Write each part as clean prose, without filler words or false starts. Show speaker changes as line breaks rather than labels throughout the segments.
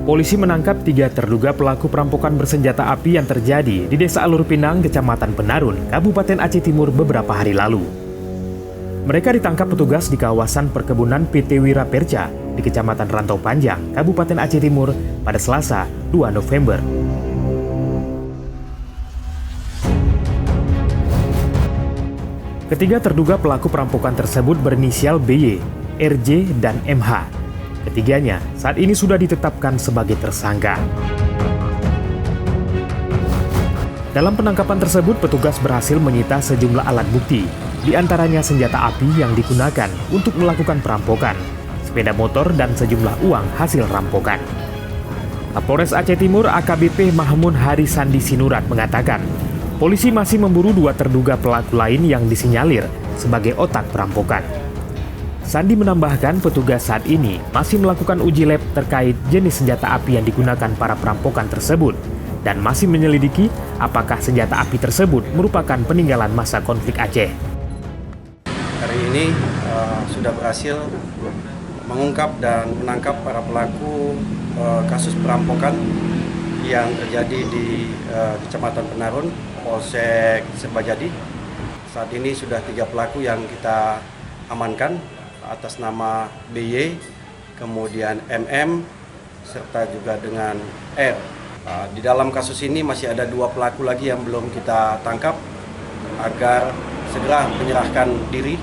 Polisi menangkap 3 terduga pelaku perampokan bersenjata api yang terjadi di Desa Alur Pinang, Kecamatan Penarun, Kabupaten Aceh Timur beberapa hari lalu. Mereka ditangkap petugas di kawasan perkebunan PT Wira Perca di Kecamatan Rantau Panjang, Kabupaten Aceh Timur pada Selasa, 2 November. Ketiga terduga pelaku perampokan tersebut berinisial BY, RJ, dan MH. Ketiganya saat ini sudah ditetapkan sebagai tersangka. Dalam penangkapan tersebut, petugas berhasil menyita sejumlah alat bukti, di antaranya senjata api yang digunakan untuk melakukan perampokan, sepeda motor, dan sejumlah uang hasil rampokan. Kapolres Aceh Timur AKBP Mahmud Harisandi Sinurat mengatakan, polisi masih memburu 2 terduga pelaku lain yang disinyalir sebagai otak perampokan. Sandi menambahkan petugas saat ini masih melakukan uji lab terkait jenis senjata api yang digunakan para perampokan tersebut dan masih menyelidiki apakah senjata api tersebut merupakan peninggalan masa konflik Aceh.
Hari ini sudah berhasil mengungkap dan menangkap para pelaku kasus perampokan yang terjadi di Kecamatan Penarun, Polsek Serbajadi. Saat ini sudah 3 pelaku yang kita amankan atas nama BY, kemudian MM, serta juga dengan R. Di dalam kasus ini masih ada 2 pelaku lagi yang belum kita tangkap agar segera menyerahkan diri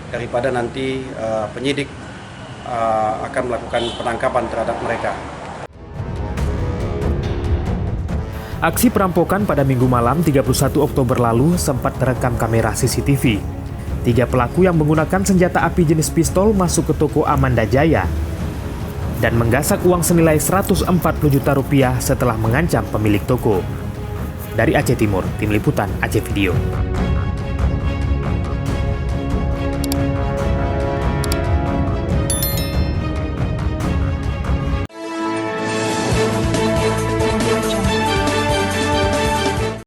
daripada nanti penyidik akan melakukan penangkapan terhadap mereka.
Aksi perampokan pada Minggu malam 31 Oktober lalu sempat terekam kamera CCTV. 3 pelaku yang menggunakan senjata api jenis pistol masuk ke toko Amanda Jaya dan menggasak uang senilai 140 juta rupiah setelah mengancam pemilik toko. Dari Aceh Timur, Tim Liputan Aceh Video.